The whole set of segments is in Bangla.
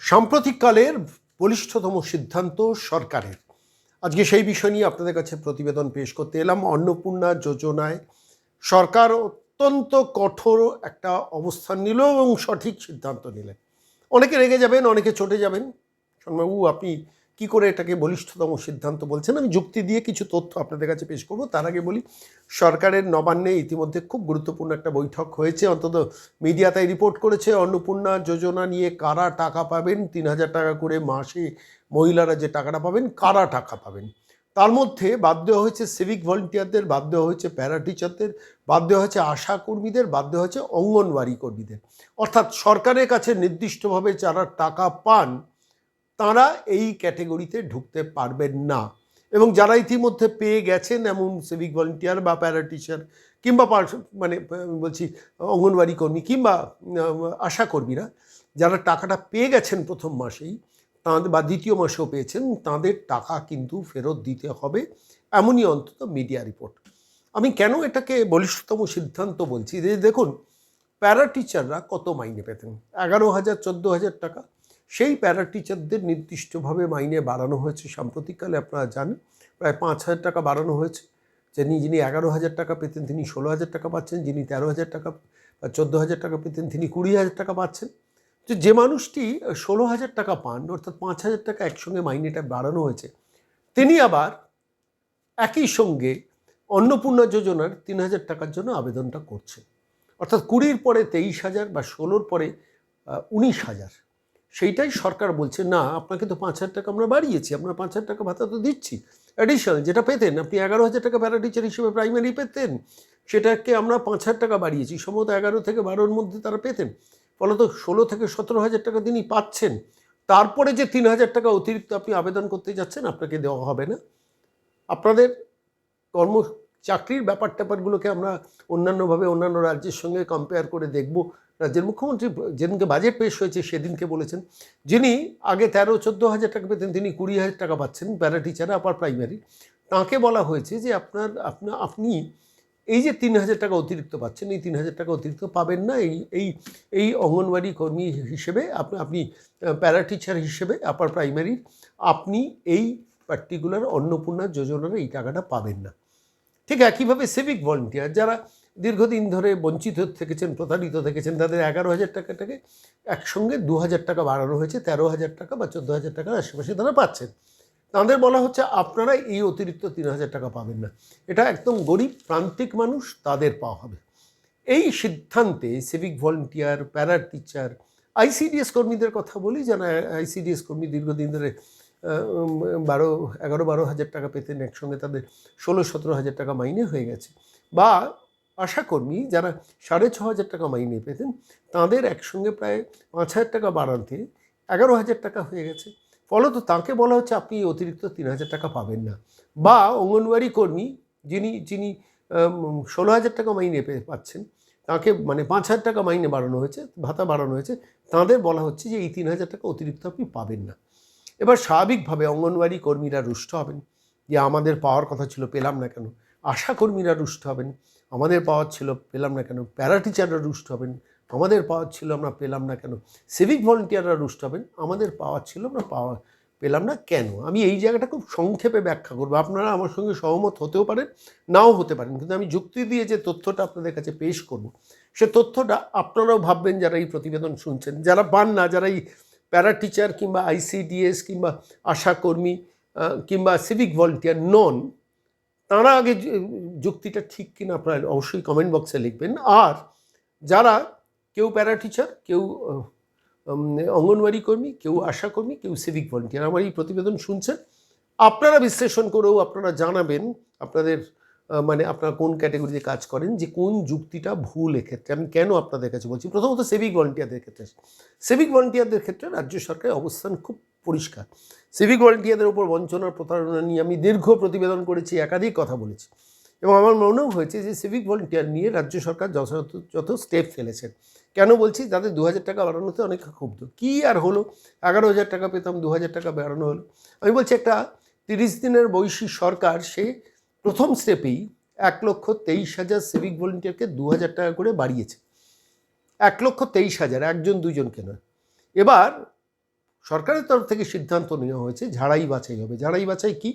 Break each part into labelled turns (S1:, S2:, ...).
S1: সাম্প্রতিককালের বলিষ্ঠতম সিদ্ধান্ত সরকারের। আজকে সেই বিষয় নিয়ে আপনাদের কাছে প্রতিবেদন পেশ করতে এলাম। অন্নপূর্ণা যোজনায় সরকার অত্যন্ত কঠোর একটা অবস্থান নিল এবং সঠিক সিদ্ধান্ত নিলেন। অনেকে রেগে যাবেন, অনেকে চটে যাবেন, বাবু আপনি কি করে এটাকে বলিষ্ঠতম সিদ্ধান্ত বলছেন। আমি যুক্তি দিয়ে কিছু তথ্য আপনাদের কাছে পেশ করব। তার আগে বলি, সরকারের নবান্নে ইতিমধ্যে খুব গুরুত্বপূর্ণ একটা বৈঠক হয়েছে, অন্তত মিডিয়া তাই রিপোর্ট করেছে। অন্নপূর্ণা যোজনা নিয়ে কারা টাকা পাবেন, ৩,০০০ টাকা করে মাসে মহিলারা যে টাকাটা পাবেন, কারা টাকা পাবেন। তার মধ্যে বাদ দেওয়া হয়েছে সিভিক ভলেন্টিয়ারদের, বাদ দেওয়া হয়েছে প্যারা টিচারদের, বাদ দেওয়া হয়েছে আশা কর্মীদের, বাদ দেওয়া হয়েছে অঙ্গনওয়াড়ি কর্মীদের। অর্থাৎ সরকারের কাছে নির্দিষ্টভাবে যারা টাকা পান তারা এই ক্যাটেগরিতে ঢুকতে পারবেন না। এবং যারা ইতিমধ্যে পেয়ে গেছেন, এমন সিভিক ভলেন্টিয়ার বা প্যারা টিচার কিংবা মানে বলছি অঙ্গনওয়াড়ি কর্মী কিংবা আশা কর্মীরা যারা টাকাটা পেয়ে গেছেন প্রথম মাসেই, তাঁদের বা দ্বিতীয় মাসেও পেয়েছেন, তাদের টাকা কিন্তু ফেরত দিতে হবে, এমনই অন্তত মিডিয়া রিপোর্ট। আমি কেন এটাকে বলিষ্ঠতম সিদ্ধান্ত বলছি, যে দেখুন, প্যারা টিচাররা কত মাইনে পেতেন, 11,000 14,000 টাকা। সেই প্যারা টিচারদের নির্দিষ্টভাবে মাইনে বাড়ানো হয়েছে সাম্প্রতিককালে, আপনারা জানেন, প্রায় 5,000 টাকা বাড়ানো হয়েছে। যিনি 11,000 টাকা পেতেন তিনি 16,000 টাকা পাচ্ছেন, যিনি 13,000 টাকা বা 14,000 টাকা পেতেন তিনি 20,000 টাকা পাচ্ছেন। তো যে মানুষটি 16,000 টাকা পান, অর্থাৎ 5,000 টাকা একসঙ্গে মাইনেটা বাড়ানো হয়েছে, তিনি আবার একই সঙ্গে অন্নপূর্ণা যোজনার 3,000 টাকার জন্য আবেদনটা করছেন। অর্থাৎ 20-র পরে 23,000 বা 16-র পরে 19,000। সেইটাই সরকার বলছে, না আপনাকে তো 5,000 টাকা আমরা বাড়িয়েছি, আমরা 5,000 টাকা ভাতা তো দিচ্ছি অ্যাডিশনাল, যেটা পেতেন আপনি 11,000 টাকা প্যারা টিচার হিসেবে প্রাইমারি পেতেন, সেটাকে আমরা 5,000 টাকা বাড়িয়েছি। সম্ভবত 11 থেকে 12-র মধ্যে তারা পেতেন, ফলত 16 থেকে 17,000 টাকা তিনি পাচ্ছেন। তারপরে যে 3,000 টাকা অতিরিক্ত আপনি আবেদন করতে যাচ্ছেন, আপনাকে দেওয়া হবে না। আপনাদের চাকরির ব্যাপার ট্যাপারগুলোকে আমরা অন্যান্যভাবে অন্যান্য রাজ্যের সঙ্গে কম্পেয়ার করে দেখব। রাজ্যের মুখ্যমন্ত্রী যেদিনকে বাজেট পেশ হয়েছে সেদিনকে বলেছেন, যিনি আগে 13-14,000 টাকা পেতেন তিনি 20,000 টাকা পাচ্ছেন প্যারা টিচার আপার প্রাইমারি। তাঁকে বলা হয়েছে যে আপনি এই যে 3,000 টাকা অতিরিক্ত পাচ্ছেন, এই 3,000 টাকা অতিরিক্ত পাবেন না। এই অঙ্গনওয়াড়ি কর্মী হিসেবে আপনি প্যারা টিচার হিসেবে আপার প্রাইমারি আপনি এই পার্টিকুলার অন্নপূর্ণা যোজনার এই টাকাটা পাবেন না। ঠিক একইভাবে সিভিক ভলেন্টিয়ার যারা দীর্ঘদিন ধরে বঞ্চিত থেকেছেন, প্রতারিত থেকেছেন, তাদের 11,000 টাকাটাকে একসঙ্গে 2,000 টাকা বাড়ানো হয়েছে, 13,000 টাকা বা 14,000 টাকার আশেপাশে তারা পাচ্ছেন। তাদের বলা হচ্ছে আপনারা এই অতিরিক্ত 3,000 টাকা পাবেন না। এটা একদম গরিব প্রান্তিক মানুষ, তাদের পাওয়া হবে। এই সিদ্ধান্তে civic volunteer, para teacher, ICDS কর্মীদের কথা বলি, যারা আইসিডিএস কর্মী দীর্ঘদিন ধরে 11-12,000 টাকা পেতেন, একসঙ্গে তাদের 16-17,000 টাকা মাইনে হয়ে গেছে। বা আশাকর্মী যারা 6,500 টাকা মাইনে পেতেন, তাদের একসঙ্গে প্রায় 5,000 টাকা বাড়াতে 11,000 টাকা হয়ে গেছে। ফলত তাকে বলা হচ্ছে আপনি অতিরিক্ত 3,000 টাকা পাবেন না। বা অঙ্গনওয়াড়ি কর্মী যিনি 16,000 টাকা মাইনে পাচ্ছেন, তাকে মানে 5,000 টাকা মাইনে বাড়ানো হয়েছে, ভাতা বাড়ানো হয়েছে, তাদের বলা হচ্ছে যে এই 3,000 টাকা অতিরিক্ত আপনি পাবেন না। এবার স্বাভাবিকভাবে অঙ্গনওয়াড়ি কর্মীরা রুষ্ট হবেন যে আমাদের পাওয়ার কথা ছিল, পেলাম না কেন। আশা কর্মীরা রুষ্ট হবেন, আমাদের পাওয়ার ছিল, পেলাম না কেন। প্যারা টিচাররা রুষ্ট হবেন, আমাদের পাওয়ার ছিল, আমরা পেলাম না কেন। সিভিক ভলেন্টিয়াররা রুষ্ট হবেন, আমাদের পাওয়ার ছিল, আমরা পেলাম না কেন। আমি এই জায়গাটা খুব সংক্ষেপে ব্যাখ্যা করবো, আপনারা আমার সঙ্গে সহমত হতেও পারেন, নাও হতে পারেন, কিন্তু আমি যুক্তি দিয়ে যে তথ্যটা আপনাদের কাছে পেশ করব, সে তথ্যটা আপনারাও ভাববেন যারা এই প্রতিবেদন শুনছেন, যারা পান না, যারা এই প্যারা টিচার কিংবা আইসিডিএস কিংবা আশাকর্মী কিংবা সিভিক ভলেন্টিয়ার নন, তারা আগে যুক্তিটা ঠিক কিনা আপনারা অবশ্যই কমেন্ট বক্সে লিখবেন। আর যারা কেউ প্যারা টিচার, কেউ অঙ্গনওয়াড়ি কর্মী, কেউ আশাকর্মী, কেউ সিভিক ভলেন্টিয়ার আমার এই প্রতিবেদন শুনছেন, আপনারা বিশ্লেষণ করেও আপনারা জানাবেন আপনাদের মানে আপনারা কোন ক্যাটাগরিতে কাজ করেন, যে কোন যুক্তিটা ভুল এক্ষেত্রে। আমি কেন আপনাদের কাছে বলছি, প্রথমত সিভিক ভলেন্টিয়ারদের ক্ষেত্রে, সিভিক ভলেন্টিয়ারদের ক্ষেত্রে রাজ্য সরকারের অবস্থান খুব পরিষ্কার। সিভিক ভলেন্টিয়ারদের উপর বঞ্চনার প্রতারণা নিয়ে আমি দীর্ঘ প্রতিবেদন করেছি, একাধিক কথা বলেছি, এবং আমার মনেও হয়েছে যে সিভিক ভলেন্টিয়ার নিয়ে রাজ্য সরকার যথাযথ স্টেপ ফেলেছেন। কেন বলছি, তাদের 2,000 টাকা বাড়ানোতে অনেক ক্ষুব্ধ। কী আর হলো, 11,000 টাকা পেতাম, 2,000 টাকা বাড়ানো হলো। আমি বলছি একটা 30 দিনের বয়সী সরকার, সে প্রথম স্টেপেই 1,23,000 সিভিক ভলেন্টিয়ারকে 2,000 টাকা করে বাড়িয়েছে। 1,23,000, একজন দুজনকে নয়। এবার সরকারের তরফ থেকে সিদ্ধান্ত নেওয়া হয়েছে ঝাড়াই বাছাই হবে। ঝাড়াই বাছাই কি?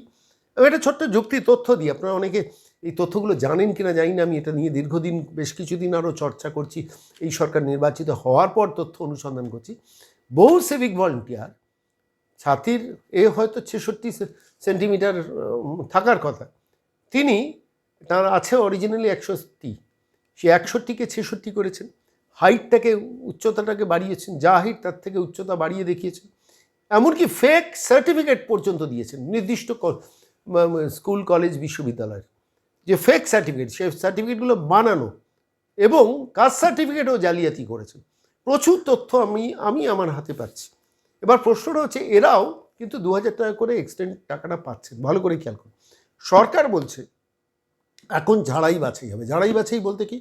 S1: আমি একটা ছোট্ট যুক্তি তথ্য দিই, আপনারা অনেকে এই তথ্যগুলো জানেন কিনা জানি না। আমি এটা নিয়ে দীর্ঘদিন বেশ কিছুদিন আরও চর্চা করছি, এই সরকার নির্বাচিত হওয়ার পর তথ্য অনুসন্ধান করছি। বহু সিভিক ভলেন্টিয়ার, ছাতির হয়তো 66 সেন্টিমিটার থাকার কথা, তিনি তার আছে অরিজিনালি 61, সে 61কে 66 করেছেন, হাইটটাকে উচ্চতাটাকে বাড়িয়েছেন, যা হাইট তার থেকে উচ্চতা বাড়িয়ে দেখিয়েছেন, এমনকি ফেক সার্টিফিকেট পর্যন্ত দিয়েছেন নির্দিষ্ট স্কুল কলেজ বিশ্ববিদ্যালয়ের যে ফেক সার্টিফিকেট, সেই সার্টিফিকেটগুলো বানানো এবং কাস্ট সার্টিফিকেটও জালিয়াতি করেছেন। প্রচুর তথ্য আমি আমার হাতে পাচ্ছি। এবার প্রশ্নটা হচ্ছে এরাও কিন্তু 2000 টাকা করে এক্সটেন্ড টাকাটা পাচ্ছেন। ভালো করে খেয়াল করুন, সরকার বলছে এখন ঝাড়াই বাছাই হবে। ঝাড়াই বাছাই বলতে কি,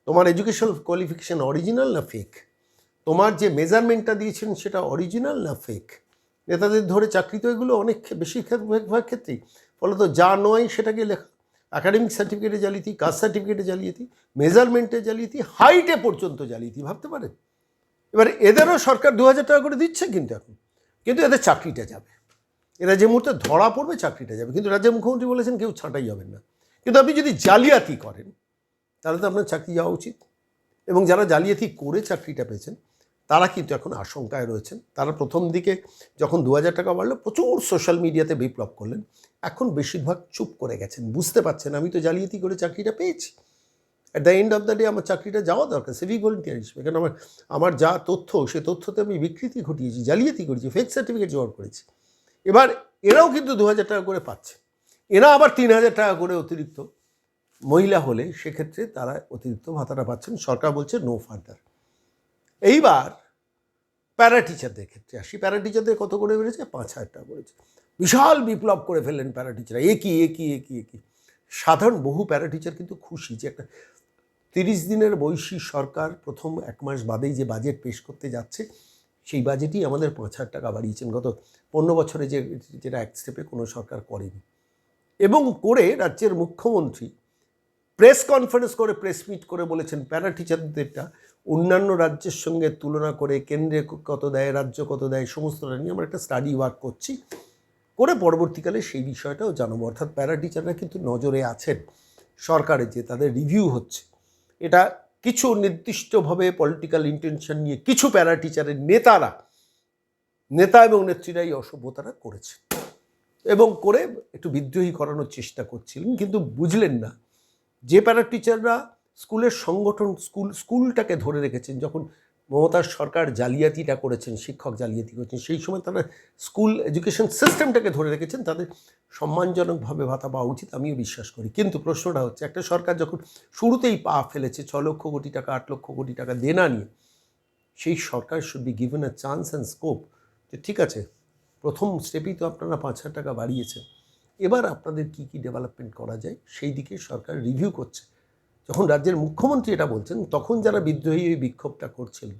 S1: তোমার এডুকেশনাল কোয়ালিফিকেশান অরিজিনাল না ফেক, তোমার যে মেজারমেন্টটা দিয়েছেন সেটা অরিজিনাল না ফেক। নেতাদের ধরে চাকরি তো এগুলো অনেক বেশিরভাগ ক্ষেত্রেই ফলত যা নয় সেটাকে লেখা, একাডেমিক সার্টিফিকেটে জালিয়াতি, কাস্ট সার্টিফিকেটে জালিয়াতি, মেজারমেন্টে জালিয়াতি, হাইটে পর্যন্ত জালিয়াতি, ভাবতে পারেন। এবার এদেরও সরকার 2000 টাকা করে দিচ্ছে কিন্তু এদের চাকরিটা যাবে, এরা যে মুহূর্তে ধরা পড়বে চাকরিটা যাবে। কিন্তু রাজ্যের মুখ্যমন্ত্রী বলেছেন কেউ ছাঁটাই হবেন না। কিন্তু আপনি যদি জালিয়াতি করেন তাহলে তো আপনার চাকরি যাওয়া উচিত। এবং যারা জালিয়াতি করে চাকরিটা পেয়েছেন তারা কিন্তু এখন আশঙ্কায় রয়েছেন। তারা প্রথম দিকে যখন 2000 টাকা বাড়লো প্রচুর সোশ্যাল মিডিয়াতে বিপ্লব করলেন, এখন বেশিরভাগ চুপ করে গেছেন, বুঝতে পারছেন আমি তো জালিয়াতি করে চাকরিটা পেয়েছি, at the end of the day আমার চাকরিটা যাওয়া দরকার সিভিক ভলেন্টিয়ার হিসেবে। কারণ আমার যা তথ্য সে তথ্যতে আমি বিকৃতি ঘটিয়েছি, জালিয়াতি করেছি, ফেক সার্টিফিকেট জোগাড় করেছি। এবার এরাও কিন্তু 2000 টাকা করে পাচ্ছে, এরা আবার 3000 টাকা করে অতিরিক্ত, মহিলা হলে সেক্ষেত্রে তারা অতিরিক্ত ভাতাটা পাচ্ছেন। সরকার বলছে নো ফার্দার। এইবার প্যারা টিচারদের ক্ষেত্রে আসি। প্যারা টিচারদের কত করে বেড়েছে? 5000 টাকা করেছে। বিশাল বিপ্লব করে ফেললেন প্যারা টিচাররা, একই। সাধারণ বহু প্যারা টিচার কিন্তু খুশি যে একটা 30 দিনের বয়সী সরকার প্রথম 1 মাস বাদেই যে বাজেট পেশ করতে যাচ্ছে সেই বাজেটই আমাদের 5000 টাকা বাড়িয়েছেন। গত 15 বছরে যেটা এক স্টেপে কোনো সরকার করেনি। এবং করে রাজ্যের মুখ্যমন্ত্রী প্রেস কনফারেন্স করে, প্রেস মিট করে বলেছেন প্যারা টিচারদেরটা অন্যান্য রাজ্যের সঙ্গে তুলনা করে কেন্দ্রে কত দেয়, রাজ্য কত দেয়, সমস্তটা নিয়ে আমরা একটা স্টাডি ওয়ার্ক করছি, করে পরবর্তীকালে সেই বিষয়টাও জানাবো। অর্থাৎ প্যারা টিচাররা কিন্তু নজরে আছেন সরকারের, যে তাদের রিভিউ হচ্ছে। এটা কিছু নির্দিষ্টভাবে পলিটিক্যাল ইন্টেনশন নিয়ে কিছু প্যারা টিচারের নেতা এবং নেত্রীরাই অসভ্যতারা করেছে এবং করে একটু বিদ্রোহী করানোর চেষ্টা করছিলেন, কিন্তু বুঝলেন না যে প্যারা টিচাররা স্কুলের সংগঠন, স্কুলটাকে ধরে রেখেছেন। যখন মমতার সরকার জালিয়াতিটা করেছেন, শিক্ষক জালিয়াতি করেছেন, সেই সময় তারা স্কুল এডুকেশন সিস্টেমটাকে ধরে রেখেছেন, তাদের সম্মানজনকভাবে ভাতা পাওয়া উচিত, আমিও বিশ্বাস করি। কিন্তু প্রশ্নটা হচ্ছে একটা সরকার যখন শুরুতেই পা ফেলেছে 6 লক্ষ কোটি টাকা 8 লক্ষ কোটি টাকা দেনা নিয়ে, সেই সরকার should be given a chance and scope যে ঠিক আছে প্রথম স্টেপেই তো আপনারা 5000 টাকা বাড়িয়েছেন, এবার আপনাদের কি ডেভেলপমেন্ট করা যায় সেই দিকে সরকার রিভিউ করছে। যখন রাজ্যের মুখ্যমন্ত্রী এটা বলছেন তখন যারা বিদ্রোহী ওই বিক্ষোভটা করছিলেন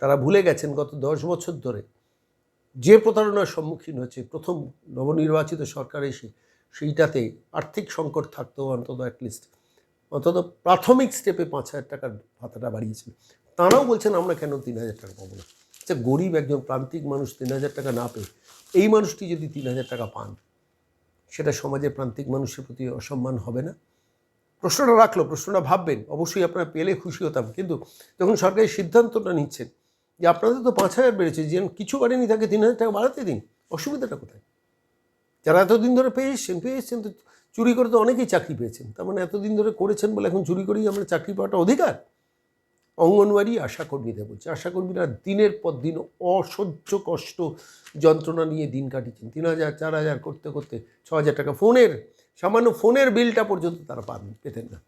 S1: তারা ভুলে গেছেন গত 10 বছর ধরে যে প্রতারণার সম্মুখীন হয়েছে প্রথম নবনির্বাচিত সরকার এসে, সেইটাতে আর্থিক সংকট থাকতেও অন্তত প্রাথমিক স্টেপে 5000 টাকার ভাতাটা বাড়িয়েছেন। তাঁরাও বলছেন আমরা কেন 3000 টাকা পাবো না। আচ্ছা, গরিব একজন প্রান্তিক মানুষ 3000 টাকা না পেয়ে এই মানুষটি যদি 3000 টাকা পান, সেটা সমাজের প্রান্তিক মানুষের প্রতি অসম্মান হবে না? প্রশ্নটা রাখলো, প্রশ্নটা ভাববেন। অবশ্যই আপনারা পেলে খুশি হতাম, কিন্তু যখন সরকারি সিদ্ধান্তটা নিচ্ছেন যে আপনাদের তো 5000 বেড়েছে, যে কিছু বাড়েনি তাকে 3000 টাকা বাড়াতে দিন, অসুবিধাটা কোথায়? যারা এতদিন ধরে পেয়ে এসছেন তো চুরি করে তো অনেকেই চাকরি পেয়েছেন, তার মানে এতদিন ধরে করেছেন বলে এখন চুরি করেই আমরা চাকরি পাওয়াটা অধিকার? অঙ্গনওয়াড়ি আশাকর্মীদের বলছে, আশাকর্মীরা দিনের পর দিন অসহ্য কষ্ট যন্ত্রণা নিয়ে দিন কাটিয়েছেন। 3000 4000 করতে করতে 6000 টাকা সামান্য ফোনের বিলটা পর্যন্ত তারা পেতেন না।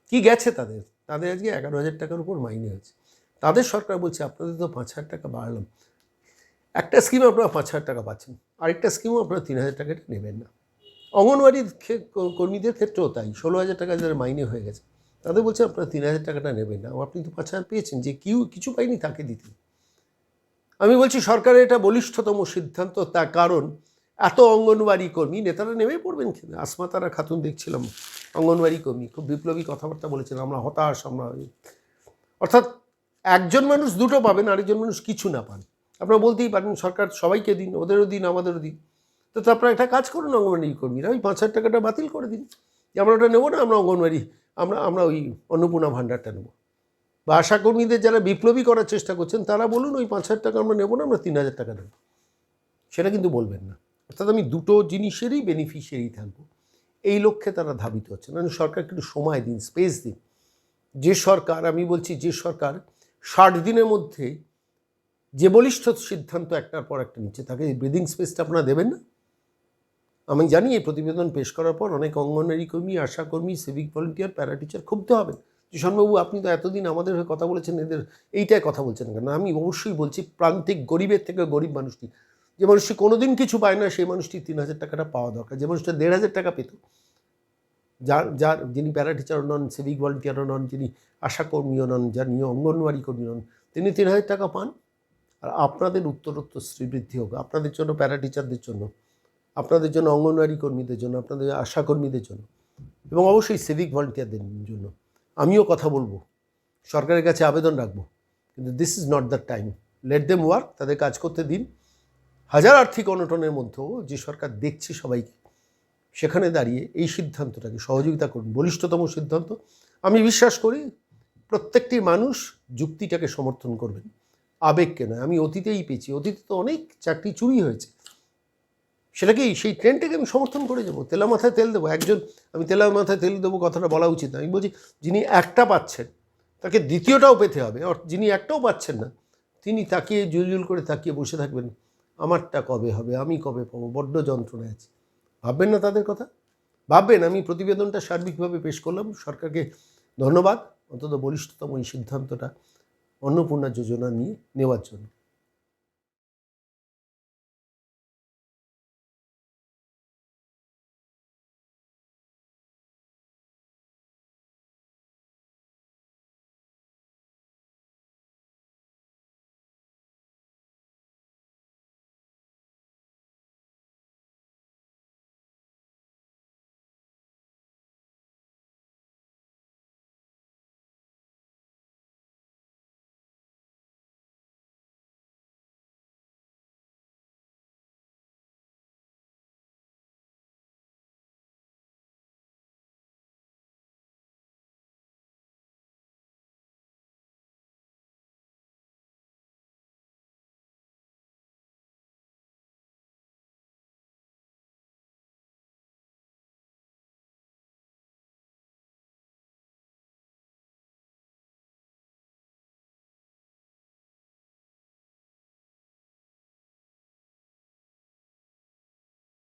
S1: কি গেছে তাদের আজকে 11,000 টাকার উপর মাইনে হয়েছে। তাদের সরকার বলছে আপনাদের তো 5000 টাকা বাড়ালাম, একটা স্কিমে আপনারা 5000 টাকা পাচ্ছেন, আরেকটা স্কিমও আপনারা 3000 টাকাটা নেবেন না। অঙ্গনওয়াড়ি কর্মীদের ক্ষেত্রেও তাই, 16,000 টাকা যাদের মাইনে হয়ে গেছে তাদের বলছে আপনারা 3000 টাকাটা নেবেন না, আপনি তো 5000 পেয়েছেন, যে কিছু পাইনি তাকে দিতেন। আমি বলছি সরকারের এটা বলিষ্ঠতম সিদ্ধান্ত, তার কারণ এত অঙ্গনওয়াড়ি কর্মী, নেতারা নেমে পড়বেন। আসমা তারা খাতুন দেখছিলাম অঙ্গনওয়াড়ি কর্মী, খুব বিপ্লবী কথাবার্তা বলেছেন, আমরা হতাশ, অর্থাৎ একজন মানুষ দুটো পাবেন, আরেকজন মানুষ কিছু না পান। আপনারা বলতেই পারেন সরকার সবাইকে দিন, ওদেরও দিন, আমাদেরও দিন। তো আপনারা একটা কাজ করুন, অঙ্গনওয়াড়ি কর্মীরা ওই 5,000 টাকাটা বাতিল করে দিন, যে আমরা ওটা নেবো না, আমরা অঙ্গনওয়াড়ি, আমরা ওই অন্নপূর্ণা ভাণ্ডারটা নেবো। বা আশাকর্মীদের যারা বিপ্লবী করার চেষ্টা করছেন তারা বলুন ওই 5,000 টাকা আমরা নেবো না, আমরা 3,000 টাকা নেব। সেটা কিন্তু বলবেন না। অর্থাৎ আমি দুটো জিনিসেরই বেনিফিশিয়ারি থাকবো, এই লক্ষ্যে তারা ধাবিত হচ্ছে। মানে সরকারকে একটু সময় দিন, স্পেস দিন। যে সরকার, আমি বলছি যে সরকার 60 দিনের মধ্যে যে বলিষ্ঠ সিদ্ধান্ত একটার পর একটা নিচ্ছে, তাকে ব্রিদিং স্পেসটা আপনারা দেবেন না? আমি জানি এই প্রতিবেদন পেশ করার পর অনেক অঙ্গনওয়াড়ি কর্মী, আশাকর্মী, সিভিক ভলেন্টিয়ার, প্যারা টিচার ক্ষুব্ধ হবেন। জিশনবাবু, আপনি তো এতদিন আমাদের হয়ে কথা বলেছেন, এদের এইটাই কথা বলছেন কেন? আমি অবশ্যই বলছি প্রান্তিক গরিবের থেকে গরিব মানুষটি, যে মানুষটি কোনোদিন কিছু পায় না, সেই মানুষটি 3,000 টাকাটা পাওয়া দরকার। যে মানুষটা 1,500 টাকা পেত, যিনি প্যারা টিচারও নন, সিভিক ভলেন্টিয়ারও নন, যিনি আশাকর্মীও নন, যিনি অঙ্গনওয়াড়ি কর্মী নন, তিনি 3,000 টাকা পান। আর আপনাদের উত্তরোত্তর শ্রীবৃদ্ধি হোক, আপনাদের জন্য, প্যারা টিচারদের জন্য, আপনাদের জন্য, অঙ্গনওয়াড়ি কর্মীদের জন্য, আপনাদের আশাকর্মীদের জন্য, এবং অবশ্যই সিভিক ভলেন্টিয়ারদের জন্য আমিও কথা বলবো, সরকারের কাছে আবেদন রাখবো। কিন্তু this is not the time. Let them work, তাদের কাজ করতে দিন। হাজার আর্থিক অনটনের মধ্যেও যে সরকার দেখছে সবাইকে, সেখানে দাঁড়িয়ে এই সিদ্ধান্তটাকে সহযোগিতা করুন, বলিষ্ঠতম সিদ্ধান্ত। আমি বিশ্বাস করি প্রত্যেকটি মানুষ যুক্তিটাকে সমর্থন করবেন, আবেগকে নয়। আমি অতীতেই পেয়েছি, অতীতে তো অনেক চাকরি চুরি হয়েছে, সেটাকেই, সেই ট্রেনটাকে আমি সমর্থন করে যাবো। তেলা মাথায় তেল দেবো, আমি তেলা মাথায় তেল দেবো কথাটা বলা উচিত না। আমি বলছি যিনি একটা পাচ্ছেন তাকে দ্বিতীয়টাও পেতে হবে, আর যিনি একটাও পাচ্ছেন না তিনি তাকিয়ে জুলজুল করে তাকিয়ে বসে থাকবেন, আমারটা কবে হবে, আমি কবে পাবো, বড্ড যন্ত্রণায় আছে। ভাববেন না তাদের কথা? ভাববেন। আমি প্রতিবেদনটা সার্বিকভাবে পেশ করলাম, সরকারকে ধন্যবাদ অন্তত বলিষ্ঠতম এই সিদ্ধান্তটা অন্নপূর্ণা যোজনা নিয়ে নেওয়ার জন্য।